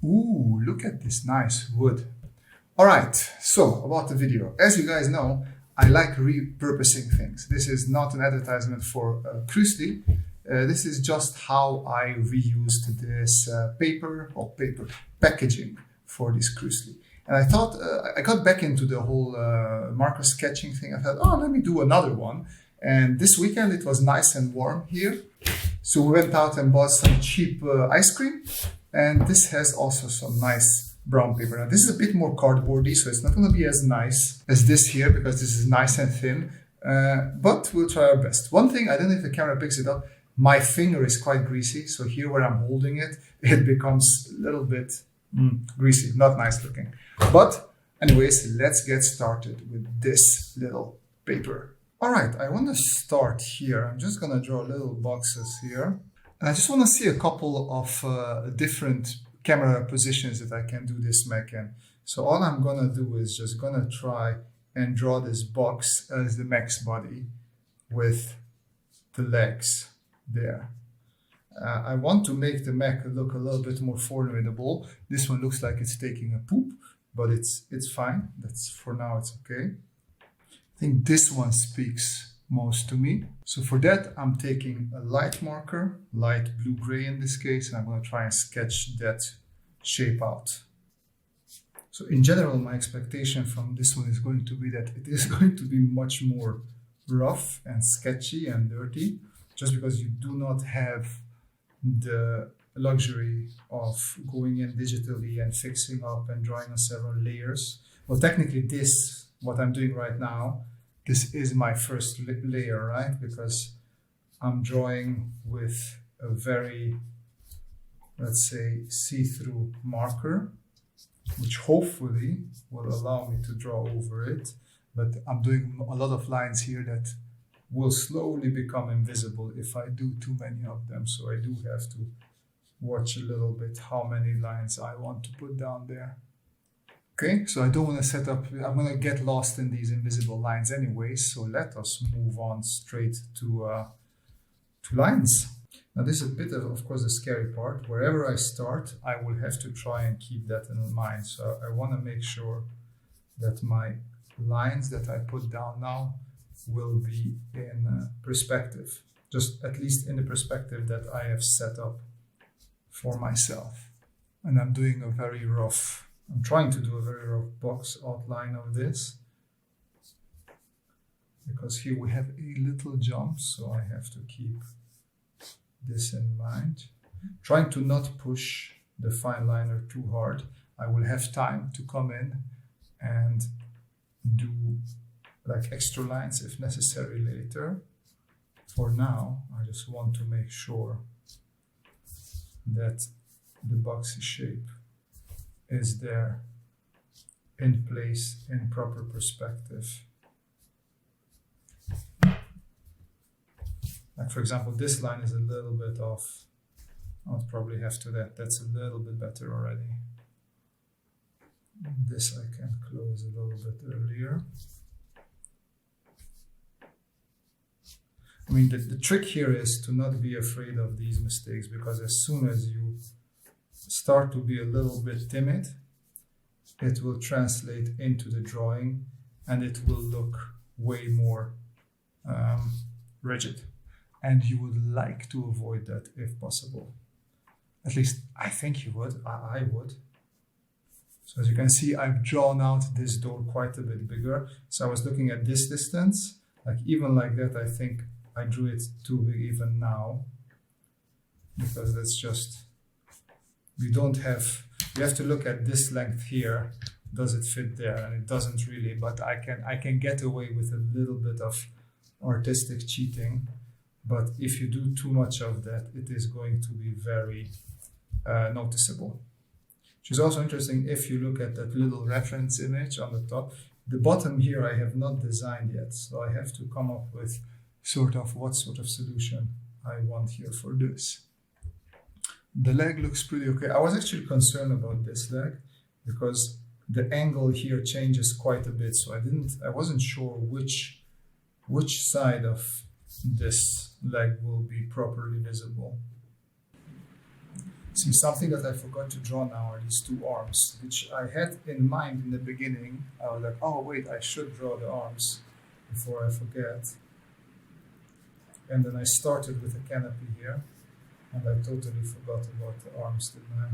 Ooh, look at this nice wood. All right, so about the video. As you guys know, I like repurposing things. This is not an advertisement for Cruisely. This is just how I reused this paper packaging for this Cruisely. And I thought, I got back into the whole marker sketching thing. I thought, oh, let me do another one. And this weekend it was nice and warm here. So we went out and bought some cheap ice cream. And this has also some nice brown paper. Now this is a bit more cardboardy, so it's not going to be as nice as this here because this is nice and thin. But we'll try our best. One thing, I don't know if the camera picks it up, my finger is quite greasy. So here where I'm holding it, it becomes a little bit greasy, not nice looking. But anyways, let's get started with this little paper. All right, I want to start here. I'm just going to draw little boxes here. And I just want to see a couple of different camera positions that I can do this mech in. So all I'm going to do is just going to try and draw this box as the mech's body with the legs there. I want to make the mech look a little bit more formidable. This one looks like it's taking a poop, but it's fine. That's for now, it's okay. I think this one speaks most to me. So for that, I'm taking a light marker, light blue-gray in this case, and I'm going to try and sketch that shape out. So in general, my expectation from this one is going to be that it is going to be much more rough and sketchy and dirty, just because you do not have the luxury of going in digitally and fixing up and drawing on several layers. Well, technically this, what I'm doing right now, this is my first layer, right? Because I'm drawing with a very, let's say, see-through marker, which hopefully will allow me to draw over it. But I'm doing a lot of lines here that will slowly become invisible if I do too many of them. So I do have to watch a little bit how many lines I want to put down there. Okay, so I don't want to set up, I'm going to get lost in these invisible lines anyway, so let us move on straight to lines. Now this is a bit of course, the scary part. Wherever I start, I will have to try and keep that in mind. So I want to make sure that my lines that I put down now will be in perspective, just at least in the perspective that I have set up for myself. And I'm doing a very rough, I'm trying to do a very rough box outline of this, because here we have a little jump, so I have to keep this in mind. Trying to not push the fine liner too hard. I will have time to come in and do like extra lines if necessary later. For now, I just want to make sure that the boxy shape is there in place in proper perspective. Like for example, this line is a little bit off. I'll probably have to that's a little bit better already. This I can close a little bit earlier. I mean, the trick here is to not be afraid of these mistakes, because as soon as you start to be a little bit timid, it will translate into the drawing and it will look way more rigid. And you would like to avoid that if possible. At least I think you would, I would. So as you can see, I've drawn out this door quite a bit bigger. So I was looking at this distance, like even like that, I think I drew it too big even now, because that's just, you have to look at this length here. Does it fit there? And it doesn't really, but I can get away with a little bit of artistic cheating. But if you do too much of that, it is going to be very noticeable. Which is also interesting if you look at that little reference image on the top. The bottom here I have not designed yet, so I have to come up with what sort of solution I want here for this. The leg looks pretty okay. I was actually concerned about this leg because the angle here changes quite a bit, so I wasn't sure which side of this leg will be properly visible. See, something that I forgot to draw now are these two arms, which I had in mind in the beginning. I was like, oh wait, I should draw the arms before I forget. And then I started with a canopy here, and I totally forgot about the arms, didn't I?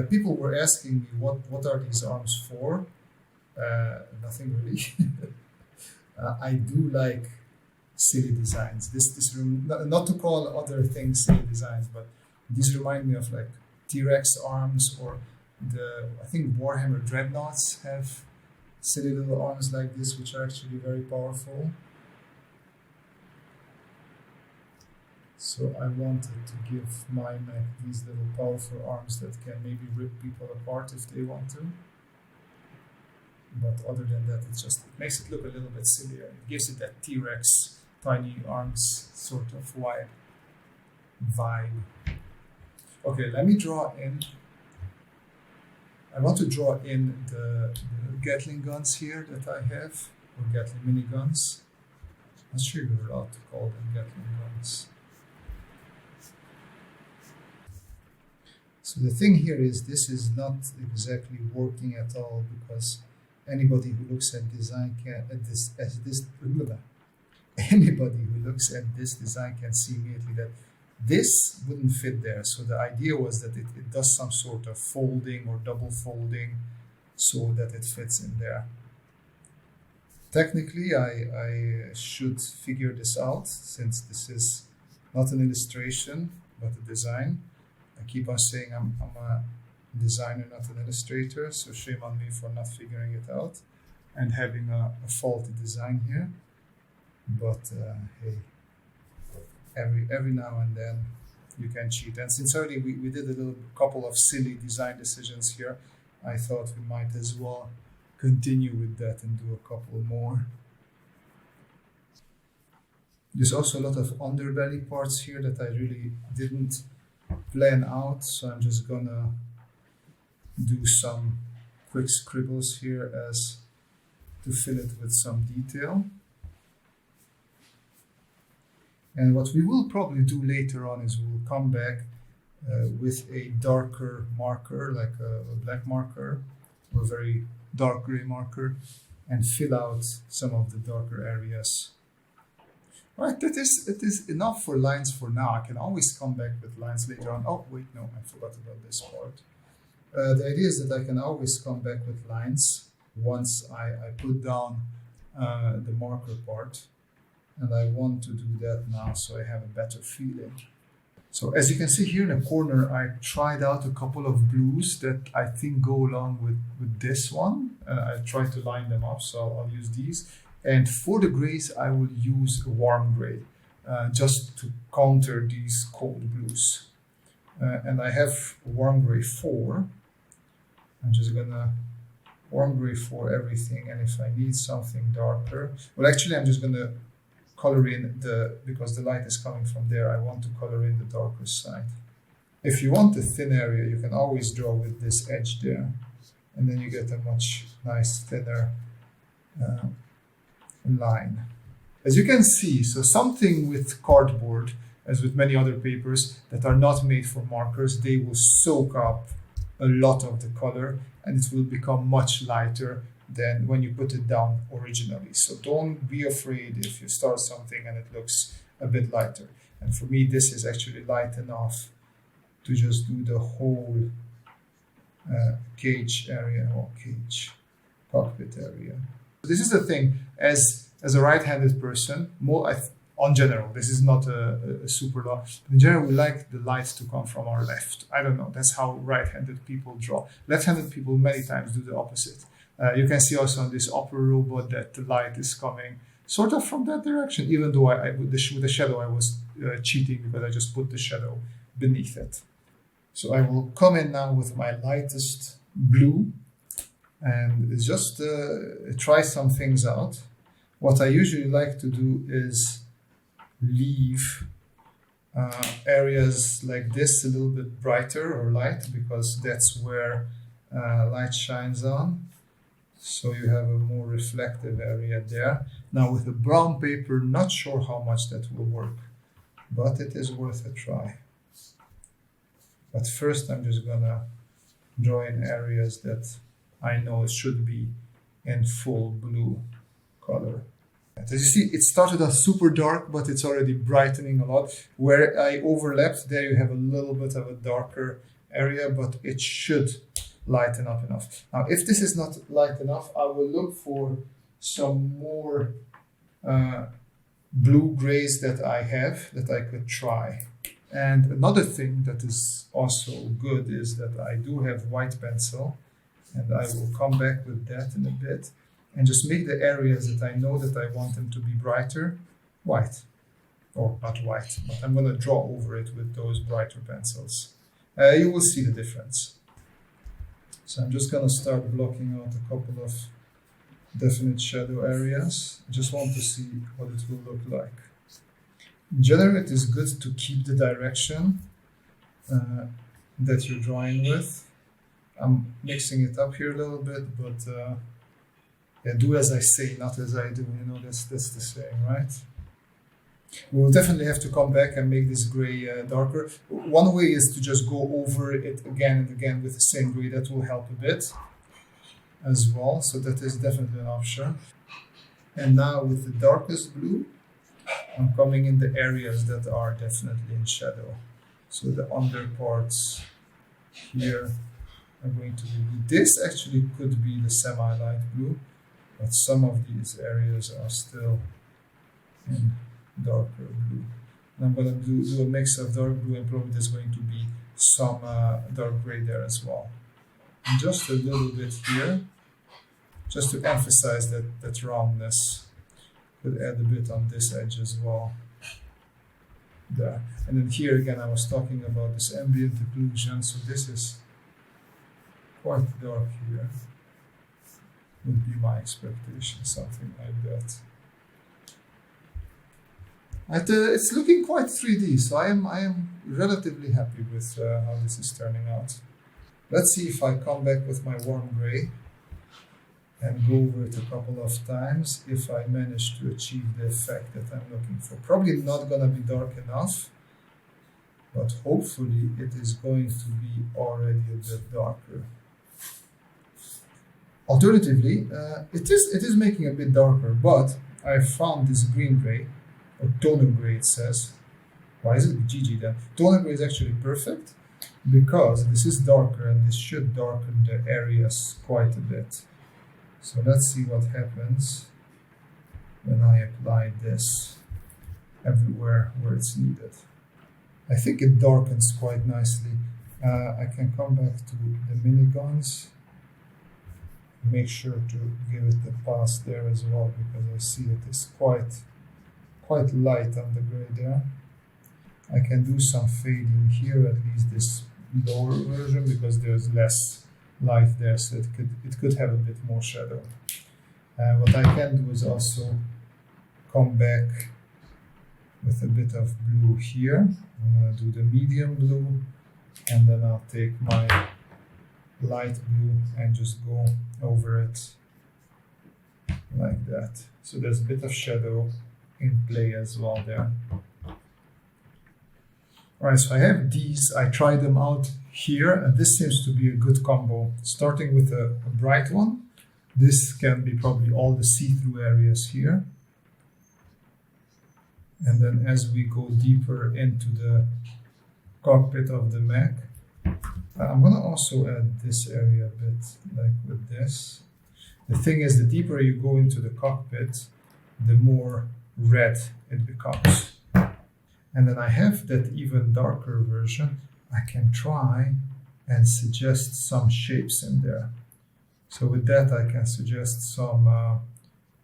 People were asking me what are these arms for? Nothing really. I do like silly designs. Not to call other things silly designs, but these remind me of like T-Rex arms, or I think Warhammer Dreadnoughts have silly little arms like this, which are actually very powerful. So I wanted to give my mech these little powerful arms that can maybe rip people apart if they want to. But other than that, it makes it look a little bit sillier. It gives it that T-Rex tiny arms sort of vibe. Okay, let me draw in. I want to draw in the Gatling guns here that I have, or Gatling miniguns. I'm not sure you're allowed to call them Gatling guns. So the thing here is this is not exactly working at all, because anybody who looks at design anybody who looks at this design can see immediately that this wouldn't fit there. So the idea was that it does some sort of folding or double folding so that it fits in there. Technically, I should figure this out, since this is not an illustration but a design. I keep on saying I'm a designer, not an illustrator, so shame on me for not figuring it out and having a faulty design here. But hey, every now and then you can cheat. And since already we did a couple of silly design decisions here, I thought we might as well continue with that and do a couple more. There's also a lot of underbelly parts here that I really didn't plan out, so I'm just gonna do some quick scribbles here as to fill it with some detail. And what we will probably do later on is we'll come back with a darker marker, like a black marker or a very dark gray marker, and fill out some of the darker areas. Right, it is enough for lines for now. I can always come back with lines later on. Oh, wait, no, I forgot about this part. The idea is that I can always come back with lines once I put down the marker part. And I want to do that now so I have a better feeling. So as you can see here in the corner, I tried out a couple of blues that I think go along with this one. I tried to line them up, so I'll use these. And for the grays, I will use a warm gray, just to counter these cold blues. And I have warm gray 4. I'm just gonna warm gray for everything. And if I need something darker, well, actually, I'm just gonna color in because the light is coming from there, I want to color in the darker side. If you want a thin area, you can always draw with this edge there, and then you get a much nice thinner line. As you can see, so something with cardboard, as with many other papers that are not made for markers, they will soak up a lot of the color and it will become much lighter than when you put it down originally. So don't be afraid if you start something and it looks a bit lighter. And for me, this is actually light enough to just do the whole cage area, or cockpit area. This is the thing, as a right-handed person, on general, this is not a super law. In general, we like the light to come from our left. I don't know, that's how right-handed people draw. Left-handed people many times do the opposite. You can see also on this upper robot that the light is coming sort of from that direction, even though with the shadow I was cheating because I just put the shadow beneath it. So I will come in now with my lightest blue and just try some things out. What I usually like to do is leave areas like this a little bit brighter or light, because that's where light shines on. So you have a more reflective area there. Now with the brown paper, not sure how much that will work, but it is worth a try. But first I'm just gonna draw in areas that I know should be in full blue color. As you see, it started as super dark, but it's already brightening a lot. Where I overlapped, there you have a little bit of a darker area, but it should lighten up enough. Now, if this is not light enough, I will look for some more blue grays that I have that I could try. And another thing that is also good is that I do have white pencil, and I will come back with that in a bit and just make the areas that I know that I want them to be brighter white, or not white, but I'm going to draw over it with those brighter pencils. You will see the difference. So I'm just going to start blocking out a couple of definite shadow areas. I just want to see what it will look like. In general, it is good to keep the direction that you're drawing with. I'm mixing it up here a little bit, but yeah, do as I say, not as I do. You know, that's the saying, right? We'll definitely have to come back and make this gray darker. One way is to just go over it again and again with the same gray. That will help a bit as well. So that is definitely an option. And now with the darkest blue, I'm coming in the areas that are definitely in shadow. So the under parts here are going to be blue. This actually could be the semi-light blue, but some of these areas are still in darker blue. And I'm going to do a mix of dark blue, and probably there's going to be some dark gray there as well. And just a little bit here, just to emphasize that roundness. Could add a bit on this edge as well. There. And then here again, I was talking about this ambient occlusion, so this is quite dark here. Would be my expectation, something like that. It's looking quite 3D, so I am relatively happy with how this is turning out. Let's see if I come back with my warm gray and go over it a couple of times if I manage to achieve the effect that I'm looking for. Probably not going to be dark enough, but hopefully it is going to be already a bit darker. Alternatively, it is making a bit darker, but I found this green gray, or tonal gray it says. Why is it GG then? Tonal gray is actually perfect because this is darker and this should darken the areas quite a bit. So let's see what happens when I apply this everywhere where it's needed. I think it darkens quite nicely. I can come back to the miniguns. Make sure to give it the pass there as well, because I see it is quite light on the gray there. I can do some fading here, at least this lower version, because there's less light there, so it could have a bit more shadow. What I can do is also come back with a bit of blue here. I'm going to do the medium blue, and then I'll take my light blue and just go over it like that. So there's a bit of shadow in play as well there. Alright, so I have these, I tried them out here, and this seems to be a good combo. Starting with a bright one, this can be probably all the see-through areas here. And then as we go deeper into the cockpit of the mech, I'm going to also add this area a bit, like with this. The thing is, the deeper you go into the cockpit, the more red it becomes. And then I have that even darker version. I can try and suggest some shapes in there. So with that, I can suggest some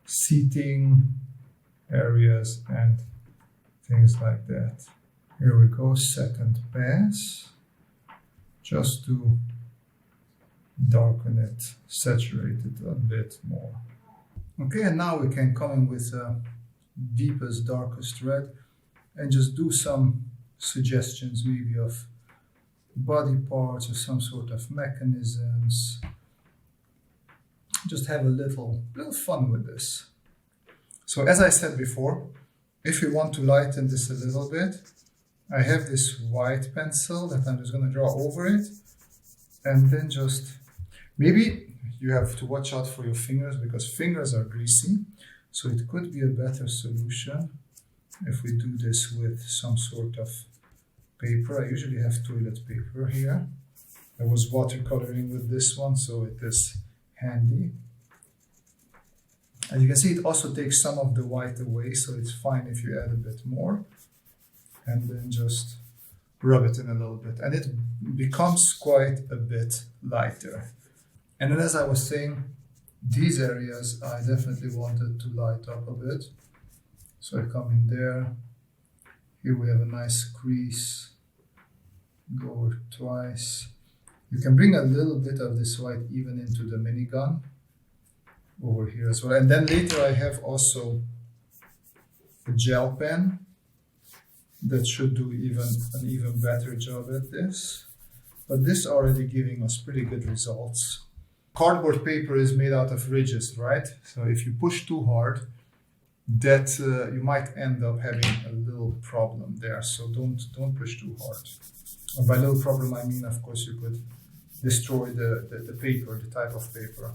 seating areas and things like that. Here we go, second pass, just to darken it, saturate it a bit more. Okay, and now we can come in with deepest, darkest red and just do some suggestions maybe of body parts or some sort of mechanisms. Just have a little fun with this. So as I said before, if you want to lighten this a little bit, I have this white pencil that I'm just going to draw over it, and then just, maybe you have to watch out for your fingers because fingers are greasy, so it could be a better solution if we do this with some sort of paper. I usually have toilet paper here. I was watercoloring with this one, so it is handy. And you can see it also takes some of the white away, so it's fine if you add a bit more. And then just rub it in a little bit. And it becomes quite a bit lighter. And then as I was saying, these areas I definitely wanted to light up a bit. So I come in there. Here we have a nice crease. Go over twice. You can bring a little bit of this white even into the minigun over here as well. And then later I have also a gel pen that should do an even better job at this. But this already giving us pretty good results. Cardboard paper is made out of ridges, right? So if you push too hard, that you might end up having a little problem there. So don't push too hard. And by little problem, I mean, of course, you could destroy the paper, the type of paper.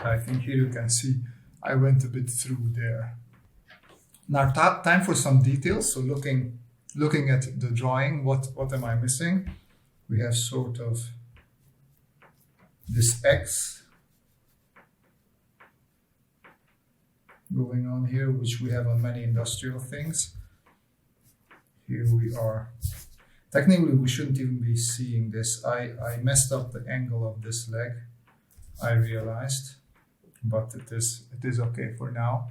I think here you can see I went a bit through there. Now time for some details. So looking at the drawing, what am I missing? We have sort of this X going on here, which we have on many industrial things. Here we are. Technically, we shouldn't even be seeing this. I messed up the angle of this leg, I realized, but it is okay for now.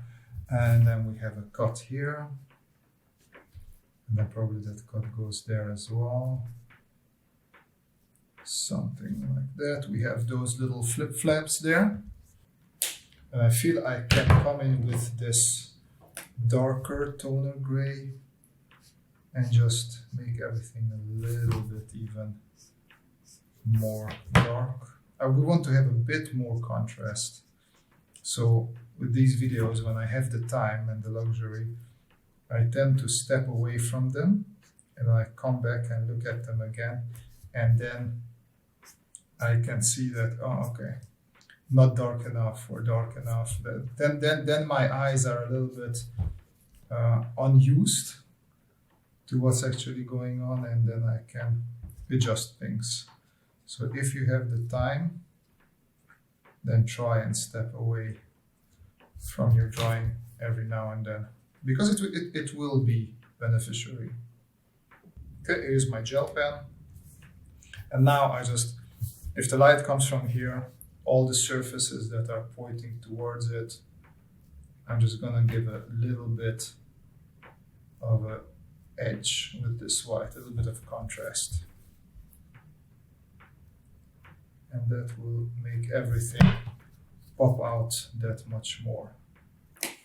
And then we have a cut here. And then probably that cut goes there as well. Something like that. We have those little flip flaps there. And I feel I can come in with this darker toner gray and just make everything a little bit even more dark. We want to have a bit more contrast. So with these videos, when I have the time and the luxury, I tend to step away from them and I come back and look at them again, and then I can see that, oh, okay, not dark enough or dark enough. Then my eyes are a little bit unused to what's actually going on, and then I can adjust things. So if you have the time, then try and step away from your drawing every now and then, because it will be beneficiary. Okay, here's my gel pen. And now if the light comes from here, all the surfaces that are pointing towards it, I'm just gonna give a little bit of an edge with this white, a little bit of contrast. And that will make everything pop out that much more.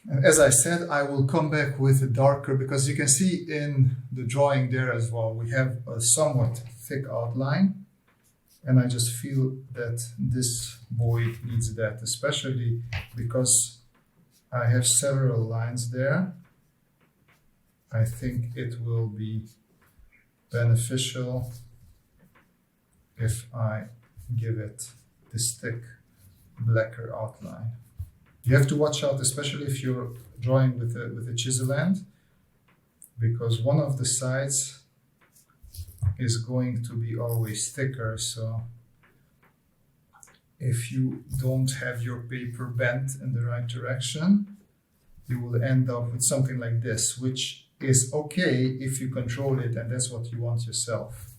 And as I said, I will come back with a darker, because you can see in the drawing there as well, we have a somewhat thick outline. And I just feel that this boy needs that, especially because I have several lines there. I think it will be beneficial if I give it this thick, blacker outline. You have to watch out, especially if you're drawing with a chisel end, because one of the sides is going to be always thicker. So if you don't have your paper bent in the right direction, you will end up with something like this, which is okay if you control it and that's what you want yourself.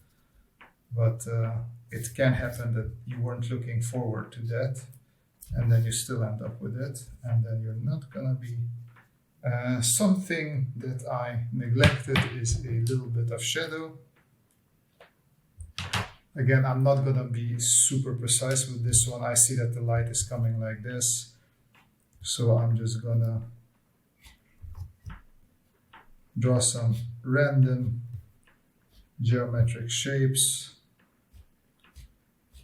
But it can happen that you weren't looking forward to that, and then you still end up with it, and then you're not gonna be. Something that I neglected is a little bit of shadow. Again, I'm not gonna be super precise with this one. I see that the light is coming like this, so I'm just gonna draw some random geometric shapes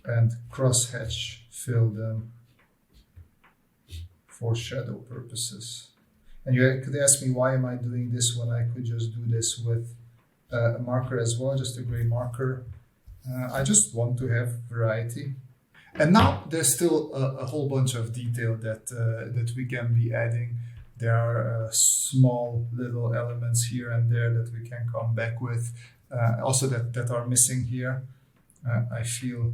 and cross-hatch fill them for shadow purposes. And you could ask me, why am I doing this when I could just do this with a marker as well, just a gray marker? I just want to have variety. And now there's still a whole bunch of detail that we can be adding. There are small little elements here and there that we can come back with, also that are missing here. I feel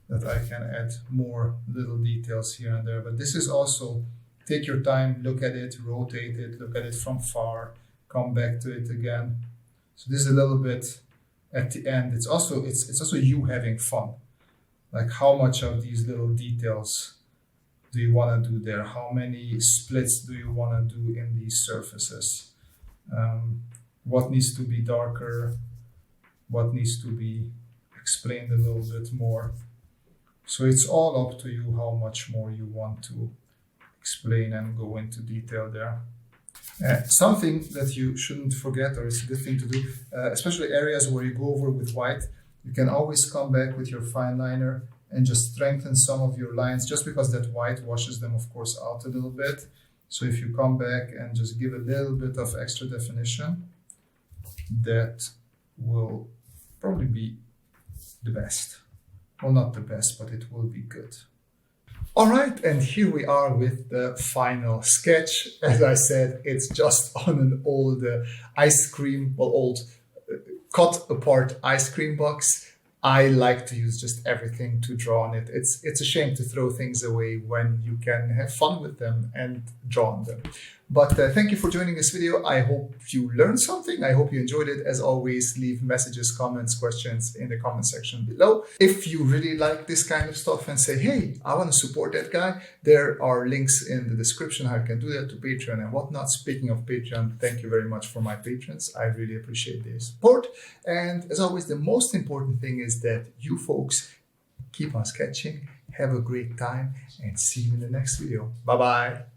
that I can add more little details here and there, but this is also, take your time, look at it, rotate it, look at it from far, come back to it again. So this is a little bit at the end. It's also you having fun. Like, how much of these little details do you want to do there? How many splits do you want to do in these surfaces? What needs to be darker? What needs to be explained a little bit more? So it's all up to you how much more you want to explain and go into detail there. Something that you shouldn't forget, or it's a good thing to do, especially areas where you go over with white, you can always come back with your fine liner and just strengthen some of your lines, just because that white washes them, of course, out a little bit. So if you come back and just give a little bit of extra definition, that will probably be the best. Well, not the best, but it will be good. All right, and here we are with the final sketch. As I said, it's just on an old old cut apart ice cream box. I like to use just everything to draw on it. It's a shame to throw things away when you can have fun with them and draw on them. But thank you for joining this video. I hope you learned something. I hope you enjoyed it. As always, leave messages, comments, questions in the comment section below. If you really like this kind of stuff and say, hey, I want to support that guy, there are links in the description how you can do that, to Patreon and whatnot. Speaking of Patreon, thank you very much for my patrons. I really appreciate their support. And as always, the most important thing is that you folks keep on sketching, have a great time, and see you in the next video. Bye-bye.